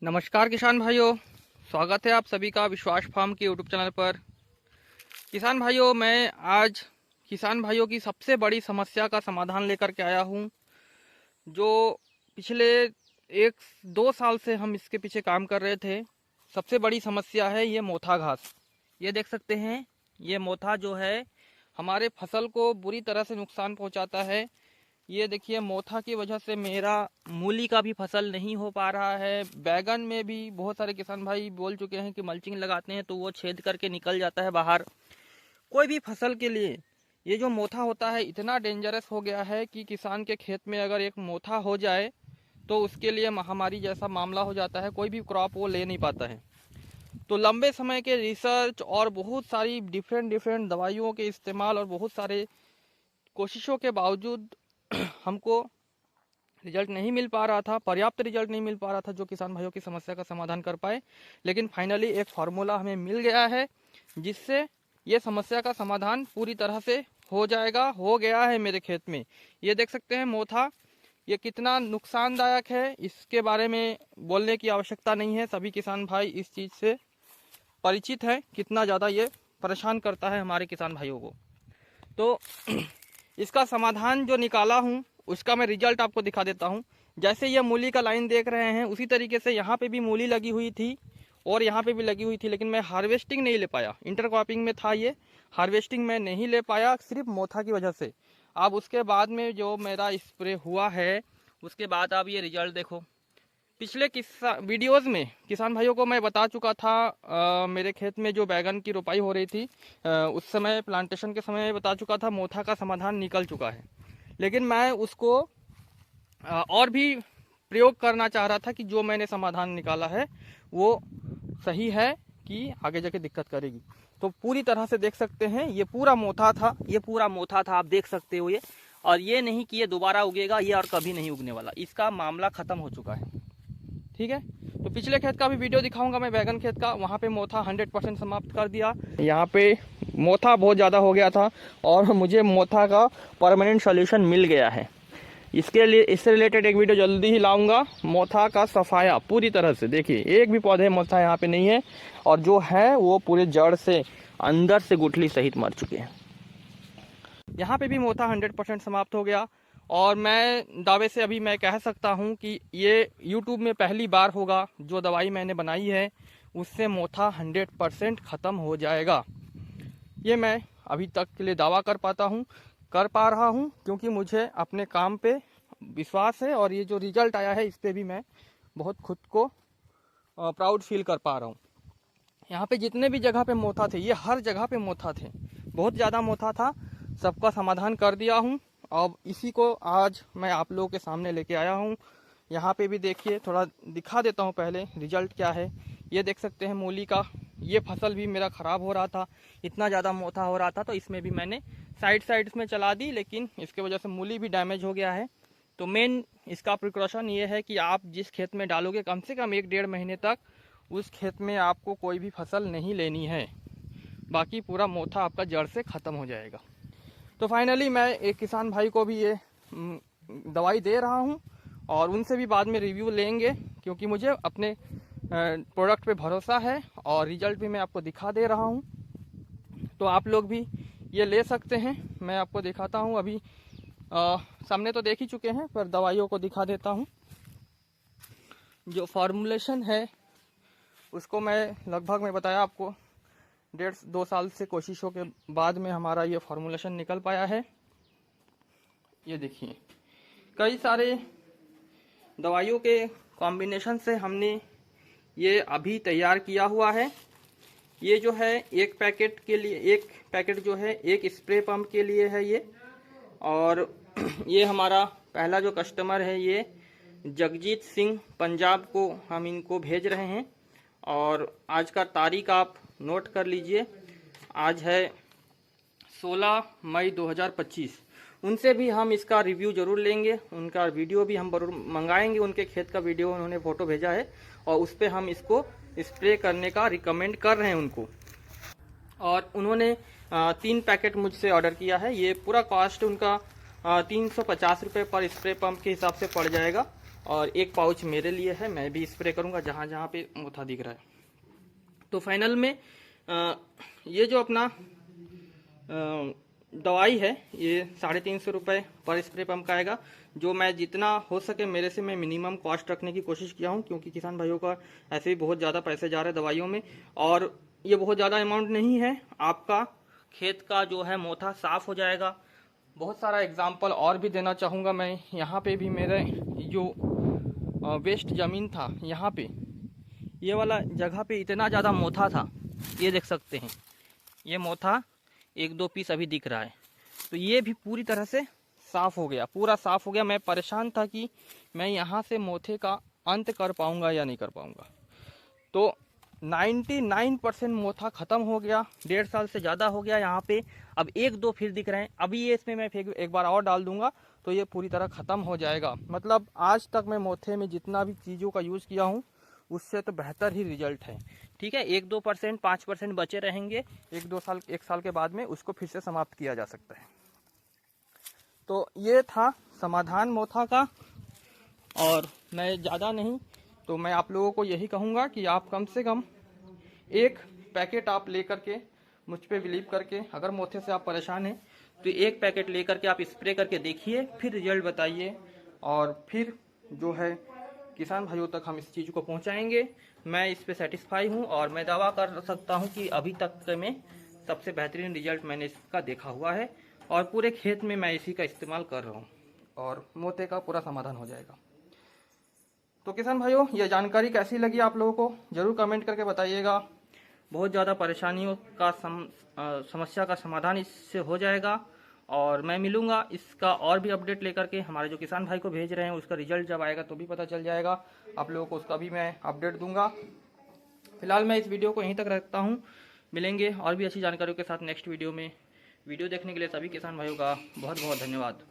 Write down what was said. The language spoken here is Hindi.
नमस्कार किसान भाइयों, स्वागत है आप सभी का विश्वास फार्म के यूट्यूब चैनल पर। किसान भाइयों, मैं आज किसान भाइयों की सबसे बड़ी समस्या का समाधान लेकर के आया हूं, जो पिछले 1-2 साल से हम इसके पीछे काम कर रहे थे। सबसे बड़ी समस्या है ये मोथा घास। ये देख सकते हैं, ये मोथा जो है हमारे फसल को बुरी तरह से नुकसान पहुंचाता है। ये देखिए, मोथा की वजह से मेरा मूली का भी फसल नहीं हो पा रहा है। बैगन में भी बहुत सारे किसान भाई बोल चुके हैं कि मल्चिंग लगाते हैं तो वो छेद करके निकल जाता है बाहर। कोई भी फसल के लिए ये जो मोथा होता है इतना डेंजरस हो गया है कि किसान के खेत में अगर एक मोथा हो जाए तो उसके लिए महामारी जैसा मामला हो जाता है। कोई भी क्रॉप वो ले नहीं पाता है। तो लंबे समय के रिसर्च और बहुत सारी डिफरेंट दवाइयों के इस्तेमाल और बहुत सारे कोशिशों के बावजूद हमको रिजल्ट नहीं मिल पा रहा था, पर्याप्त रिजल्ट नहीं मिल पा रहा था जो किसान भाइयों की समस्या का समाधान कर पाए। लेकिन फाइनली एक फार्मूला हमें मिल गया है जिससे ये समस्या का समाधान पूरी तरह से हो जाएगा, हो गया है मेरे खेत में। ये देख सकते हैं मोथा, ये कितना नुकसानदायक है इसके बारे में बोलने की आवश्यकता नहीं है। सभी किसान भाई इस चीज़ से परिचित हैं, कितना ज़्यादा ये परेशान करता है हमारे किसान भाइयों को। तो इसका समाधान जो निकाला हूँ उसका मैं रिजल्ट आपको दिखा देता हूँ। जैसे ये मूली का लाइन देख रहे हैं उसी तरीके से यहाँ पे भी मूली लगी हुई थी और यहाँ पे भी लगी हुई थी, लेकिन मैं हार्वेस्टिंग नहीं ले पाया। इंटरक्रॉपिंग में था ये, हार्वेस्टिंग में नहीं ले पाया सिर्फ मोथा की वजह से। अब उसके बाद में जो मेरा स्प्रे हुआ है उसके बाद आप ये रिजल्ट देखो। पिछले वीडियोस में किसान भाइयों को मैं बता चुका था, मेरे खेत में जो बैगन की रोपाई हो रही थी उस समय प्लांटेशन के समय बता चुका था मोथा का समाधान निकल चुका है। लेकिन मैं उसको और भी प्रयोग करना चाह रहा था कि जो मैंने समाधान निकाला है वो सही है कि आगे जाके दिक्कत करेगी। तो पूरी तरह से देख सकते हैं, ये पूरा मोथा था, ये पूरा मोथा था, आप देख सकते हो ये। और ये नहीं कि ये दोबारा उगेगा, ये और कभी नहीं उगने वाला, इसका मामला खत्म हो चुका है। ठीक है, तो पिछले खेत का भी वीडियो दिखाऊंगा मैं, बैगन खेत का। वहाँ पे मोथा 100% समाप्त कर दिया। यहाँ पे मोथा बहुत ज़्यादा हो गया था और मुझे मोथा का परमानेंट सॉल्यूशन मिल गया है। इसके लिए इससे रिलेटेड एक वीडियो जल्दी ही लाऊंगा। मोथा का सफाया पूरी तरह से, देखिए एक भी पौधे मोथा यहाँ पे नहीं है और जो है वो पूरे जड़ से अंदर से गुठली सहित मर चुके हैं। यहाँ पे भी मोथा 100% समाप्त हो गया और मैं दावे से अभी मैं कह सकता हूँ कि ये YouTube में पहली बार होगा जो दवाई मैंने बनाई है उससे मोथा 100% ख़त्म हो जाएगा। ये मैं अभी तक के लिए दावा कर पा रहा हूँ क्योंकि मुझे अपने काम पे विश्वास है और ये जो रिजल्ट आया है इस पर भी मैं बहुत खुद को प्राउड फील कर पा रहा हूँ। यहाँ पे जितने भी जगह पे मोथा थे, ये हर जगह पे मोथा थे, बहुत ज़्यादा मोथा था, सबका समाधान कर दिया हूँ। अब इसी को आज मैं आप लोगों के सामने लेके आया हूँ। यहाँ पे भी देखिए, थोड़ा दिखा देता हूँ पहले रिजल्ट क्या है। ये देख सकते हैं मूली का, ये फसल भी मेरा ख़राब हो रहा था, इतना ज़्यादा मोथा हो रहा था तो इसमें भी मैंने साइड्स में चला दी, लेकिन इसके वजह से मूली भी डैमेज हो गया है। तो मेन इसका प्रिकॉशन ये है कि आप जिस खेत में डालोगे कम से कम 1-1.5 महीने तक उस खेत में आपको कोई भी फसल नहीं लेनी है, बाकी पूरा मोथा आपका जड़ से ख़त्म हो जाएगा। तो फाइनली मैं एक किसान भाई को भी ये दवाई दे रहा हूँ और उनसे भी बाद में रिव्यू लेंगे क्योंकि मुझे अपने प्रोडक्ट पे भरोसा है और रिजल्ट भी मैं आपको दिखा दे रहा हूँ। तो आप लोग भी ये ले सकते हैं। मैं आपको दिखाता हूँ अभी, सामने तो देख ही चुके हैं पर दवाइयों को दिखा देता हूँ। जो फॉर्मूलेशन है उसको मैं बताया आपको 1.5-2 साल से कोशिशों के बाद में हमारा ये फॉर्मूलेशन निकल पाया है। ये देखिए, कई सारे दवाइयों के कॉम्बिनेशन से हमने ये अभी तैयार किया हुआ है। ये जो है एक पैकेट जो है एक स्प्रे पंप के लिए है ये। और ये हमारा पहला जो कस्टमर है ये जगजीत सिंह पंजाब को हम इनको भेज रहे हैं और आज का तारीख आप नोट कर लीजिए, आज है 16 मई 2025। उनसे भी हम इसका रिव्यू जरूर लेंगे, उनका वीडियो भी हम जरूर मंगाएंगे। उनके खेत का वीडियो उन्होंने फ़ोटो भेजा है और उस पर हम इसको स्प्रे करने का रिकमेंड कर रहे हैं उनको। और उन्होंने 3 पैकेट मुझसे ऑर्डर किया है। ये पूरा कॉस्ट उनका 350 रुपये पर स्प्रे पंप के हिसाब से पड़ जाएगा और एक पाउच मेरे लिए है, मैं भी स्प्रे करूँगा जहाँ जहाँ पे मोथा दिख रहा है। तो फाइनल में ये जो अपना दवाई है ये 350 रुपये पर स्प्रे पंप का आएगा। जो मैं जितना हो सके मेरे से मैं मिनिमम कॉस्ट रखने की कोशिश किया हूँ, क्योंकि किसान भाइयों का ऐसे भी बहुत ज़्यादा पैसे जा रहे हैं दवाइयों में, और ये बहुत ज़्यादा अमाउंट नहीं है। आपका खेत का जो है मोथा साफ हो जाएगा। बहुत सारा एग्जाम्पल और भी देना चाहूँगा मैं। यहाँ पे भी मेरे जो वेस्ट ज़मीन था, यहाँ पे ये वाला जगह पे इतना ज़्यादा मोथा था, ये देख सकते हैं, ये मोथा 1-2 पीस अभी दिख रहा है। तो ये भी पूरी तरह से साफ़ हो गया, पूरा साफ़ हो गया। मैं परेशान था कि मैं यहाँ से मोथे का अंत कर पाऊँगा या नहीं कर पाऊँगा। तो 99% मोथा ख़त्म हो गया, 1.5 साल से ज़्यादा हो गया यहाँ पे। अब 1-2 फिर दिख रहे हैं, अभी ये इसमें मैं फिर एक बार और डाल दूंगा तो ये पूरी तरह ख़त्म हो जाएगा। मतलब आज तक मैं मोथे में जितना भी चीज़ों का यूज़ किया हूँ उससे तो बेहतर ही रिजल्ट है। ठीक है, 1-2%, 5% बचे रहेंगे, 1 साल के बाद में उसको फिर से समाप्त किया जा सकता है। तो ये था समाधान मोथा का, और मैं ज़्यादा नहीं तो मैं आप लोगों को यही कहूँगा कि आप कम से कम एक पैकेट आप ले करके, मुझ पे बिलीव करके, अगर मोथे से आप परेशान हैं तो एक पैकेट ले करके आप स्प्रे करके देखिए, फिर रिजल्ट बताइए, और फिर जो है किसान भाइयों तक हम इस चीज़ को पहुंचाएंगे। मैं इस पे सेटिस्फाई हूं और मैं दावा कर सकता हूं कि अभी तक में सबसे बेहतरीन रिजल्ट मैंने इसका देखा हुआ है, और पूरे खेत में मैं इसी का इस्तेमाल कर रहा हूं, और मोथे का पूरा समाधान हो जाएगा। तो किसान भाइयों, ये जानकारी कैसी लगी आप लोगों को ज़रूर कमेंट करके बताइएगा। बहुत ज़्यादा परेशानियों का समस्या का समाधान इससे हो जाएगा, और मैं मिलूंगा इसका और भी अपडेट लेकर के। हमारे जो किसान भाई को भेज रहे हैं उसका रिजल्ट जब आएगा तो भी पता चल जाएगा आप लोगों को, उसका भी मैं अपडेट दूंगा। फिलहाल मैं इस वीडियो को यहीं तक रखता हूं, मिलेंगे और भी अच्छी जानकारियों के साथ नेक्स्ट वीडियो में। वीडियो देखने के लिए सभी किसान भाइयों का बहुत बहुत धन्यवाद।